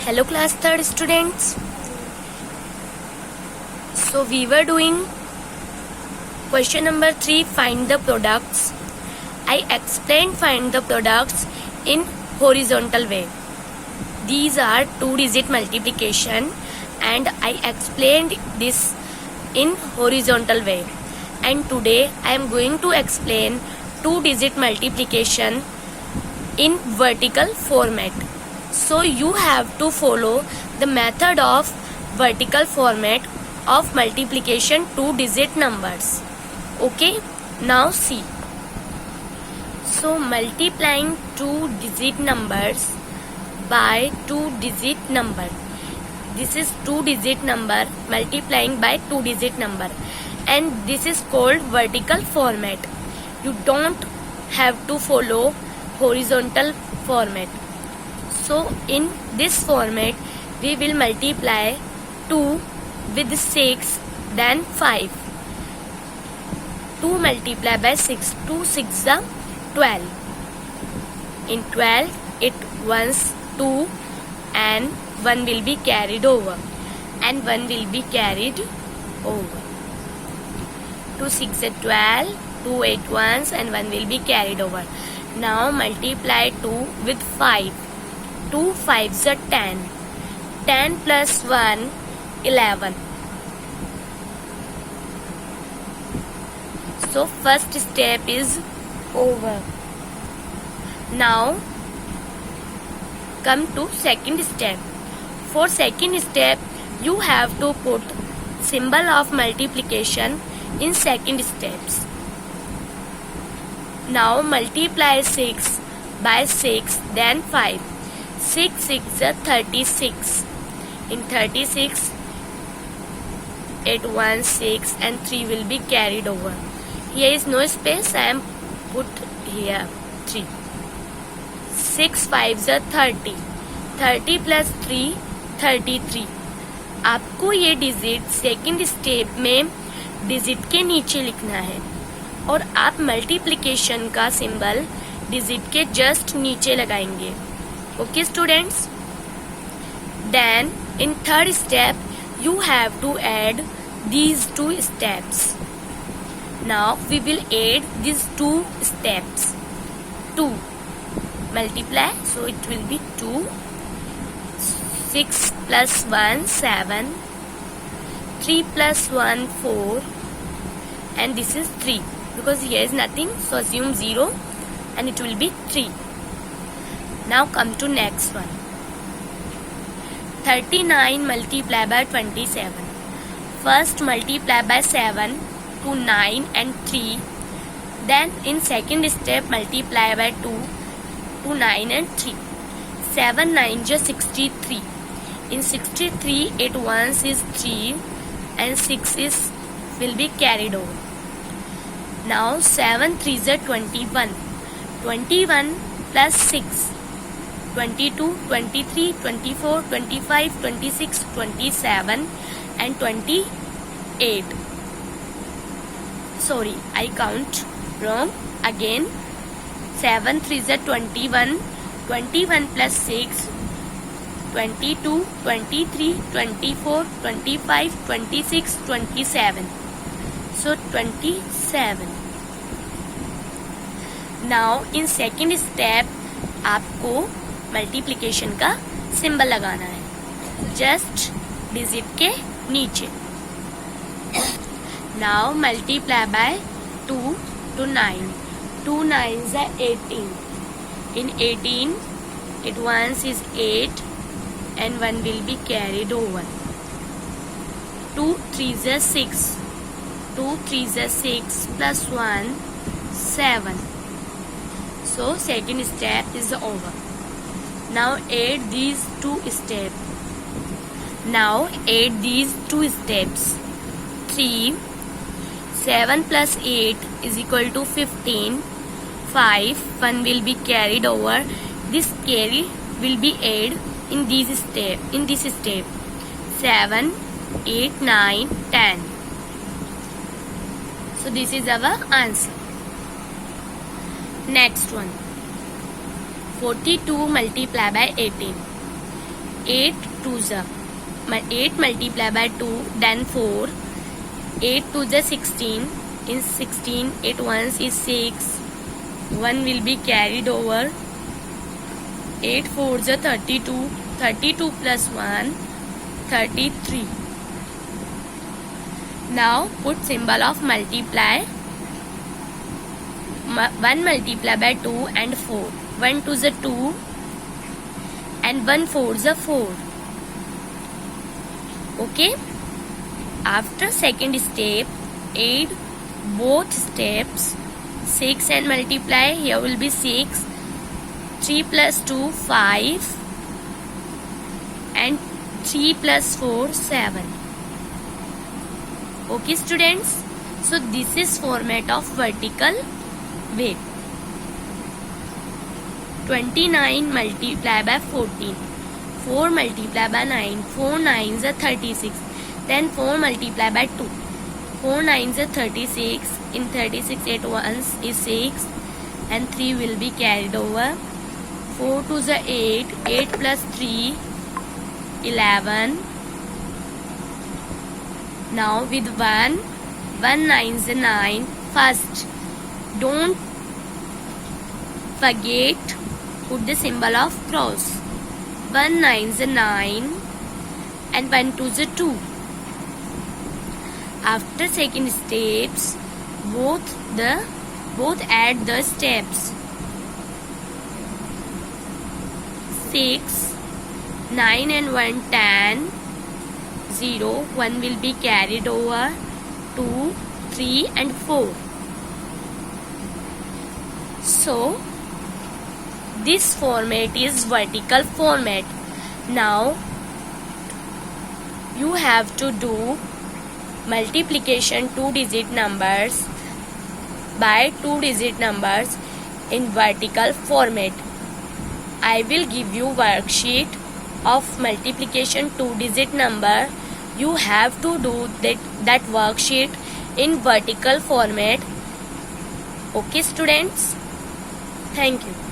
Hello class 3rd students. So we were doing question number 3, find the products. I explained find the products in horizontal way. These are 2-digit multiplication and I explained this in horizontal way. And today I am going to explain 2-digit multiplication in vertical format. So you have to follow the method of vertical format of multiplication 2-digit numbers. Okay, now see. So multiplying 2-digit numbers by 2-digit number. This is 2-digit number multiplying by 2-digit number, and this is called vertical format. You don't have to follow horizontal format. So in this format we will multiply 2 with 6, then 5. 2 multiplied by 6, 2 6 are 12. In 12 it once 2 and 1 will be carried over, and 1 will be carried over. 2 6 are 12, 2 8 ones and 1 will be carried over. Now multiply 2 with 5. 2 5s are 10. 10 plus 1, 11. So first step is over. Now come to second step. For second step you have to put symbol of multiplication in second steps. Now multiply 6 by 6, then 5. 6 6 are 36. In 36 8 1 6 and 3 will be carried over. Here is no space, I am put here 3. 6 5s are 30. 30 plus 3 33. आपको ये digit second step में digit के नीचे लिखना है और आप multiplication का सिंबल डिजिट के जस्ट नीचे लगाएंगे. Okay students, then in third step you have to add these two steps. Now we will add these two steps. 2 multiply, so it will be 2. 6 plus 1 7. 3 plus 1 4, and this is 3 because here is nothing, so assume 0 and it will be 3. Now come to next one. 39 multiply by 27. First multiply by 7 to 9 and 3. Then in second step multiply by 2 to 9 and 3. 7 9 is 63. In 63 8 ones is 3 and 6 is will be carried over. Now 7 3s are 21. 21 plus 6. 22, 23, 24, 25, 26, 27 and 28. Sorry, I count wrong again. 7 3s are 21. 21 plus 6. 22, 23, 24, 25, 26, 27. So 27. Now in second step आपको multiplication का symbol लगाना है just digit के नीचे. Now multiply by 2 to 9. 2 9s are 18. In 18 it once is 8 and 1 will be carried over. 2 3s are 6. 2 3s are 6 plus 1 7. So second step is over. Now add these two steps. Now add these two steps. 3 7 plus 8 is equal to 15. 5 1 will be carried over. This carry will be added in this step. 7 8 9 10. So this is our answer. Next one. 42 multiply by 18. 8 multiplied by 2, then 4. 8 to the 16. In 16, 8 ones is 6. 1 will be carried over. 8 4s are 32. 32 plus 1, 33. Now put symbol of multiply. 1 multiplied by 2 and 4. 1 to the 2 and 1 4 the 4. Okay. After second step, add both steps. 6 and multiply. Here will be 6. 3 plus 2 5 and 3 plus 4 7. Okay students. So this is format of vertical way. 29 multiplied by 14. 4 multiplied by 9. 4 9s are 36. Then 4 multiplied by 2. 4 9s are 36. In 36, 8 ones is 6. And 3 will be carried over. 4 2s are 8. 8 plus 3, 11. Now with 1 9s are 9. First, don't forget, put the symbol of cross. 1 9s are 9 and 1 2s are 2. After second steps, both add the steps. 6, 9 and 1 10, 0, 1 will be carried over. 2, 3 and 4. So this format is vertical format. Now you have to do multiplication 2-digit numbers by 2-digit numbers in vertical format. I will give you worksheet of multiplication 2-digit number. You have to do that worksheet in vertical format. Okay students, thank you.